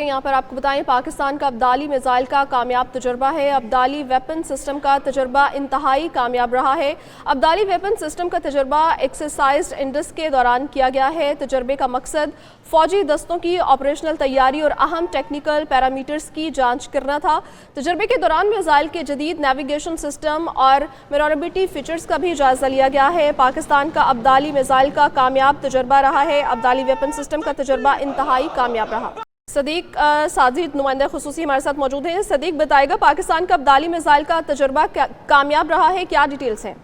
चुके हैं। यहाँ पर आपको बताएं, पाकिस्तान का अब्दाली मिसाइल का कामयाब तजुर्बा है। अब्दाली वेपन सिस्टम का तजुर्बा इंतहाई कामयाब रहा है। अब्दाली वेपन सिस्टम का तजुर्बा एक्सरसाइज इंडस के दौरान किया गया है। तजुर्बे का मकसद फौजी दस्तों की ऑपरेशनल तैयारी और अहम टेक्निकल पैरामीटर्स की जांच करना था। तजुर्बे के दौरान मिसाइल के जदीद नेविगेशन सिस्टम और मैनोरेबिलिटी फीचर्स का भी जायजा लिया गया है। पाकिस्तान का अब्दाली मिसाइल का कामयाब तजुर्बा रहा है। अब्दाली वेपन सिस्टम का तजुर्बा इंतहाई कामयाब रहा। सदीक साजिद नुमाइंदा खुसूसी हमारे साथ मौजूद हैं। सदीक बताएगा, पाकिस्तान का अब्दाली मिसाइल का तजुर्बा कामयाब रहा है, क्या डिटेल्स हैं?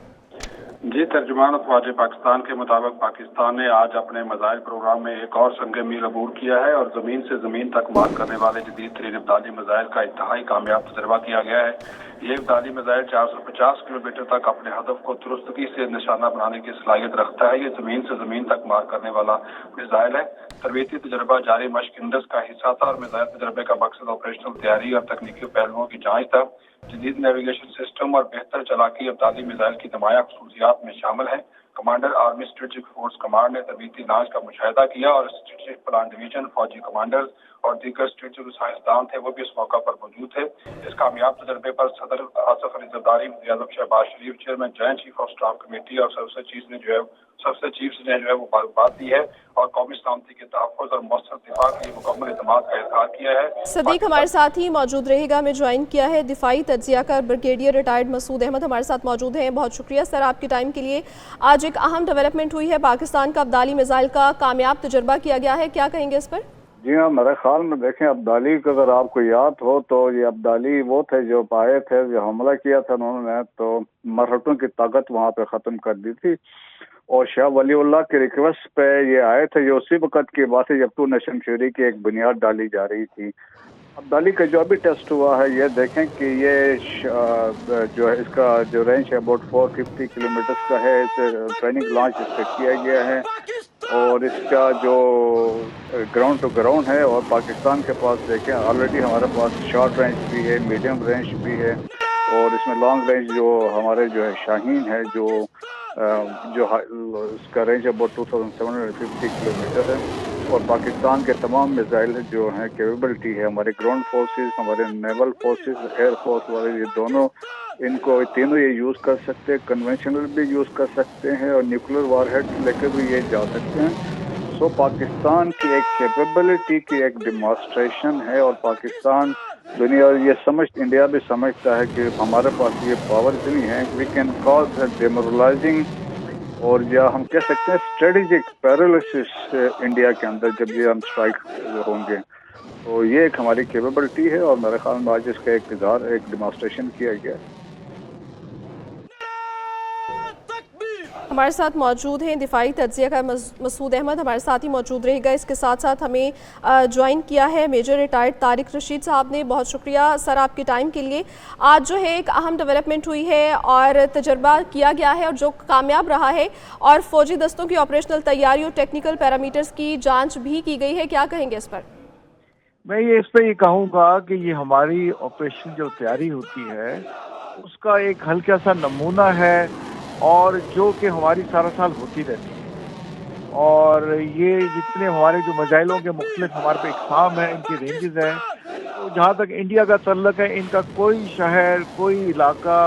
जी, तर्जुमान ख्वाजा पाकिस्तान के मुताबिक पाकिस्तान ने आज अपने मिसाइल प्रोग्राम में एक और संग मील अबूर किया है और जमीन से जमीन तक मार करने वाले जदीद तरीन अब्दाली मिसाइल का इंतहाई कामयाब तजुर्बा किया गया है। ये अब्दाली मिसाइल 450 किलोमीटर तक अपने हदफ को दुरुस्तगी से निशाना बनाने की सलाहियत रखता है। ये जमीन से जमीन तक मार करने वाला मिसाइल है। तरबीती तजुर्बा जारी मशक इंडस का हिस्सा था और मिसाइल तजुर्बे का मकसद ऑपरेशनल तैयारी और तकनीकी पहलुओं की जाँच था। जदीद नेविगेशन सिस्टम और बेहतर चलाकी अब्दाली मिसाइल की नुमाया खसूसियात में शामिल है। Commander army strategic force command ने तरबीती लॉन्च का मुशाहिदा किया और स्ट्रेटेजिक प्लान डिवीजन, फौजी कमांडर्स और दीगर स्ट्रेटेजिक साइंसदान थे, वो भी इस मौका पर मौजूद थे। इस कामयाब तजर्बे पर सदर आसिफ अली जरदारी, वज़ीर आज़म Shahbaz Sharif, chairman joint chief of staff committee और सबसे चीफ ने जो है वो बात दी है और कौमी सलामती के तहफ़्फ़ुज़ और मौसर दिफा के लिए मुकम्मल एतमाद का इज़हार किया है। सदीक हमारे साथ ही मौजूद रहेगा, में ज्वाइन किया है दिफाई तज्ज़ियाकार ब्रिगेडियर रिटायर्ड मसूद अहमद हमारे साथ मौजूद हैं। बहुत शुक्रिया सर आपके टाइम के लिए। आज एक अहम डेवलपमेंट हुई है, पाकिस्तान का अब्दाली मिसाइल का कामयाब तजुर्बा किया गया है, क्या कहेंगे इस पर? जी हाँ, मेरे ख्याल में देखें, अब्दाली का अगर आपको याद हो तो ये अब्दाली वो थे जो पाए थे, जो हमला किया था उन्होंने, तो मरहटों की ताकत वहाँ पे ख़त्म कर दी थी और शाह वलीउल्लाह की रिक्वेस्ट पे ये आए थे। ये उसी वक़्त की बात है जब टू नेशन थ्योरी की एक बुनियाद डाली जा रही थी। अब्दाली का जो अभी टेस्ट हुआ है, ये देखें कि ये जो है इसका जो रेंज है अबाउट 450 किलोमीटर का है। इसे ट्रेनिंग लॉन्च इस पर किया गया है और इसका जो ग्राउंड टू ग्राउंड है। और पाकिस्तान के पास देखें ऑलरेडी हमारे पास शॉर्ट रेंज भी है, मीडियम रेंज भी है और इसमें लॉन्ग रेंज जो हमारे जो है शाहीन है, जो इसका रेंज अबाउट 2750 किलोमीटर है। और पाकिस्तान के तमाम मिसाइल जो हैं कैपेबिलिटी है, हमारे ग्राउंड फोर्सेस, हमारे नेवल फोर्सेस, एयर फोर्स वाले, ये दोनों इनको तीनों ये यूज़ कर सकते हैं। कन्वेंशनल भी यूज़ कर सकते हैं और न्यूक्लियर वारहेड लेकर भी ये जा सकते हैं। सो पाकिस्तान की एक कैपेबिलिटी की एक डिमॉन्स्ट्रेशन है और पाकिस्तान दुनिया ये इंडिया भी समझता है कि हमारे पास ये पावर इतनी है, वी कैन कॉज डेमोरलाइजिंग और या हम कह सकते हैं स्ट्रेटेजिक पैरालिसिस इंडिया के अंदर जब ये हम स्ट्राइक होंगे। तो ये एक हमारी कैपेबिलिटी है और मेरे ख्याल में आज इसका एक डिमॉन्स्ट्रेशन किया गया। हमारे साथ मौजूद हैं दिफाई तज्ज़ियाकार मसूद अहमद, हमारे साथ ही मौजूद रहेगा। इसके साथ साथ हमें ज्वाइन किया है मेजर रिटायर्ड तारिक रशीद साहब ने। बहुत शुक्रिया सर आपके टाइम के लिए। आज जो है एक अहम डेवलपमेंट हुई है और तजर्बा किया गया है और जो कामयाब रहा है और फौजी दस्तों की ऑपरेशनल तैयारी और टेक्निकल पैरामीटर्स की जाँच भी की गई है, क्या कहेंगे इस पर? मैं इस पर ये कहूँगा कि ये हमारी ऑपरेशन जो तैयारी होती है उसका एक हल्का सा नमूना है और जो कि हमारी सारा साल होती रहती है। और ये जितने हमारे जो मिसाइलों के मुख्तलिफ हमारे पे इक़साम है, इनकी रेंजेस हैं, तो जहाँ तक इंडिया का तल्लक है, इनका कोई शहर, कोई इलाका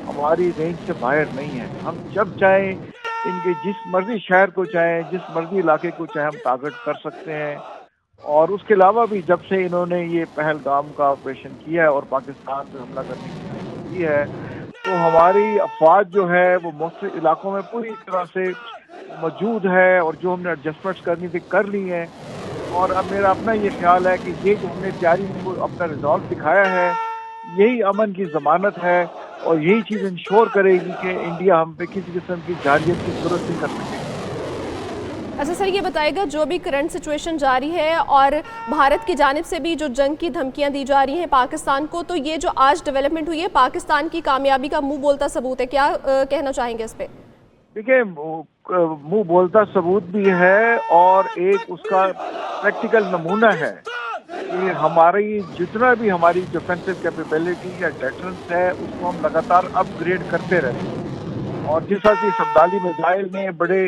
हमारी रेंज से बाहर नहीं है। हम जब चाहें इनके जिस मर्जी शहर को चाहें, जिस मर्जी इलाके को चाहें, हम टारगेट कर सकते हैं। और उसके अलावा भी जब से इन्होंने ये पहलगाम का ऑपरेशन किया है और पाकिस्तान पर हमला करने की कोशिश की है, तो हमारी अफवाज जो है वो मुख्तलिफ इलाकों में पूरी तरह से मौजूद है और जो हमने एडजस्टमेंट्स करनी थी कर ली हैं। और अब मेरा अपना ये ख्याल है कि ये जो हमने तैयारी को अपना रिजॉल्व दिखाया है, यही अमन की ज़मानत है और यही चीज़ इंश्योर करेगी कि इंडिया हम पे किसी किस्म की जारियत की जरूरत नहीं कर सकेगी। अच्छा सर, ये बताएगा जो भी करंट सिचुएशन जारी है और भारत की जानिब से भी जो जंग की धमकियां दी जा रही हैं पाकिस्तान को, तो ये जो आज डेवलपमेंट हुई है पाकिस्तान की कामयाबी का मुंह बोलता सबूत है, क्या कहना चाहेंगे इस पे? देखिए, मुंह बोलता सबूत भी है और एक उसका प्रैक्टिकल नमूना है कि हमारी जितना भी हमारी डिफेंसिव कैपेबिलिटी या डेटरेंस है उसको हम लगातार अपग्रेड करते रहते हैं। और जिस तरह से अब्दाली मिसाइल ने बड़े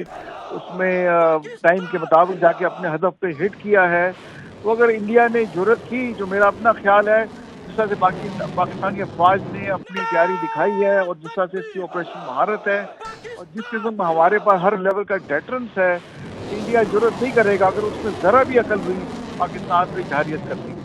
उसमें टाइम के मुताबिक जाके अपने हदफ पे हिट किया है, तो अगर इंडिया ने जरूरत की, जो मेरा अपना ख्याल है, जिस तरह से पाकिस्तानी अफवाज ने अपनी तैयारी दिखाई है और जिस तरह से इसकी ऑपरेशन महारत है और जिस किस्म का हमारे पास हर लेवल का डेटरेंस है, इंडिया जरूरत नहीं करेगा अगर उसमें ज़रा भी अकल हुई पाकिस्तान पे जहारियत करनी।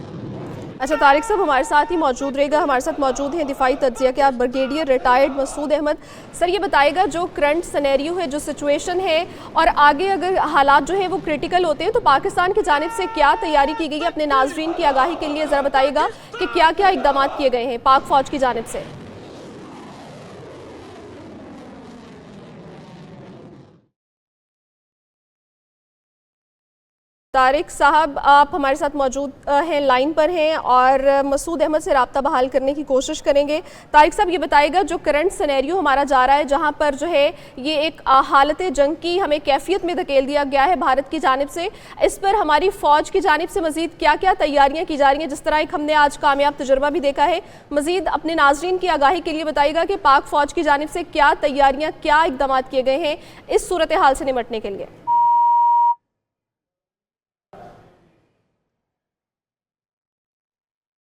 अच्छा तारिक साहब हमारे साथ ही मौजूद रहेगा, हमारे साथ मौजूद हैं दिफाई तज्जिया के brigadier retired Masood Ahmed. Sir ये बताइएगा जो करंट सिनेरियो है, जो सिचुएशन है और आगे अगर हालात जो है वो क्रिटिकल होते हैं तो पाकिस्तान की जानिब से क्या तैयारी की गई है? अपने नाजरीन की आगाही के लिए ज़रा बताइएगा कि क्या क्या इकदाम किए गए हैं पाक फ़ौज की जानिब से। तारिक साहब आप हमारे साथ मौजूद हैं, लाइन पर हैं और मसूद अहमद से राब्ता बहाल करने की कोशिश करेंगे। तारिक साहब ये बताइएगा जो करंट सिनेरियो हमारा जा रहा है, जहां पर जो है ये एक हालत जंग की हमें कैफियत में धकेल दिया गया है भारत की जानिब से, इस पर हमारी फ़ौज की जानिब से मज़ीद क्या क्या तैयारियां की जा रही हैं? जिस तरह एक हमने आज कामयाब तजुर्बा भी देखा है, मज़ीद अपने नाजरीन की आगाही के लिए बताइएगा कि पाक फ़ौज की जानिब से क्या तैयारियाँ, क्या इकदाम किए गए हैं इस सूरत हाल से निपटने के लिए।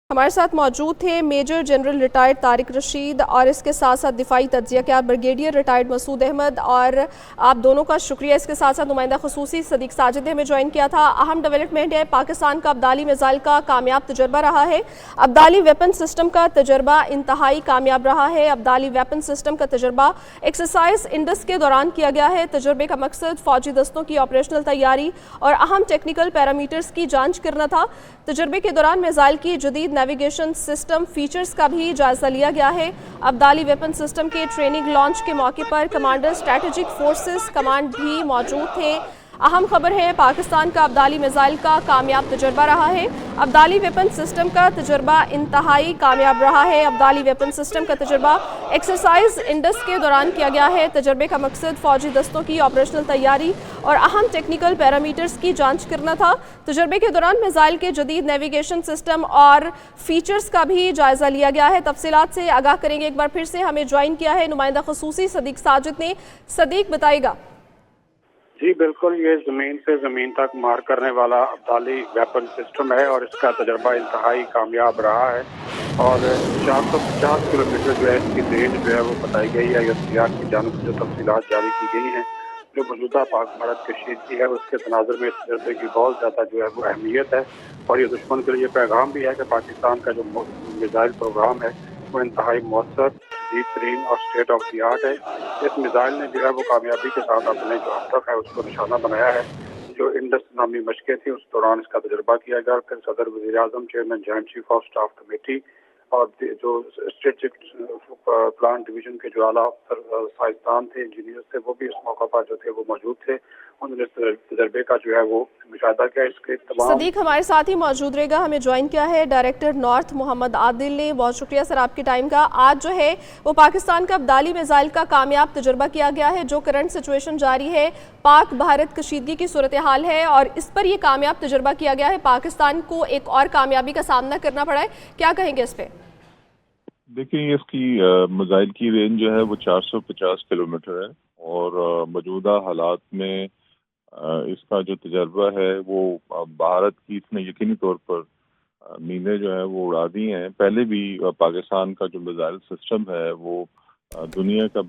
हमारे साथ मौजूद थे major general retired Tariq Rashid और इसके साथ साथ दिफाई तज्जिया के ब्रिगेडियर रिटायर्ड मसूद अहमद, और आप दोनों का शुक्रिया। इसके साथ साथ नुमाइंदा खसूसी सदीक साजिद ने हमें ज्वाइन किया था। अहम डेवलपमेंट है, पाकिस्तान का अब्दाली मिसाइल का कामयाब तजर्बा रहा है। अब्दाली वेपन सिस्टम का तजर्बा इंतहाई कामयाब रहा है। अब्दाली वेपन सिस्टम का तजर्बा एक्सरसाइज इंडस के दौरान किया गया है। तजर्बे का मकसद फौजी दस्तों की ऑपरेशनल तैयारी और अहम टेक्निकल पैरामीटर्स की जाँच करना था। तजर्बे के दौरान मिसाइल की जदीद नेविगेशन सिस्टम फीचर्स का भी जायजा लिया गया है। अब्दाली वेपन सिस्टम के ट्रेनिंग लॉन्च के मौके पर कमांडर स्ट्रैटेजिक फोर्सेस कमांड भी मौजूद थे। अहम खबर है, पाकिस्तान का अब्दाली मिसाइल का कामयाब तजर्बा रहा है। अब्दाली वेपन सिस्टम का तजर्बा इंतहाई कामयाब रहा है। अब्दाली वेपन सिस्टम का तजर्बा एक्सरसाइज इंडस के दौरान किया गया है। तजर्बे का मकसद फौजी दस्तों की ऑपरेशनल तैयारी और अहम टेक्निकल पैरामीटर्स की जांच करना था। तजर्बे के दौरान मिसाइल के जदीद नेविगेशन सिस्टम और फीचर्स का भी जायजा लिया गया है। तफसीलात से आगाह करेंगे, एक बार फिर से हमें ज्वाइन किया है नुमाइंदा खसूसी सदीक साजिद ने। सदीक बताइएगा। जी बिल्कुल, ये ज़मीन से ज़मीन तक मार करने वाला अब्दाली वेपन सिस्टम है और इसका तजर्बा इंतहाई कामयाब रहा है और 450 किलोमीटर जो है इसकी रेंज जो है वो बताई गई है। एहतियात की जानिब से जो तफसीलात जारी की गई हैं, जो मौजूदा पाक भारत कशीदगी है उसके तनाजुर में इस तजर्बे की बहुत ज़्यादा जो है वो अहमियत है और ये दुश्मन के लिए पैगाम भी है कि पाकिस्तान का जो मिसाइल प्रोग्राम है वो इंतहाई मौसर, बेहतरीन और स्टेट ऑफ द आर्ट है। इस मिसाइल ने जो है वो कामयाबी के साथ अपने जो हदफ है उसको निशाना बनाया है। जो इंडस नामी मशक़ें थी उस दौरान इसका तजर्बा किया गया। फिर सदर वज़ीर आज़म, chairman joint chief of staff committee और जो स्ट्रेटेजिक प्लान डिवीजन के जो आला अफसर साइंसदान थे, इंजीनियर थे, वो भी इस मौका पर जो थे वो मौजूद थे। उन्होंने तजर्बे का जो है वो मुशाहिदा किया। इसके तमाम सदीक हमारे साथ ही मौजूद रहेगा, हमें ज्वाइन किया है डायरेक्टर नॉर्थ मोहम्मद आदिल ने। बहुत शुक्रिया सर आपके टाइम का। आज जो है वो पाकिस्तान का अब्दाली मिसाइल का कामयाब तजुर्बा किया गया है। जो करंट सिचुएशन जारी है, पाक भारत कशीदगी की सूरत हाल है और इस पर यह कामयाब तजुर्बा किया गया है। पाकिस्तान को एक और कामयाबी का सामना करना पड़ा है, क्या कहेंगे इस पे? देखिए, इसकी मिसाइल की रेंज जो है वो 450 किलोमीटर है और मौजूदा हालात में इसका जो तजर्बा है वो भारत की इसने यकीनी तौर पर मीनें जो है वो उड़ा दी हैं। पहले भी पाकिस्तान का जो मिसाइल सिस्टम है वो दुनिया का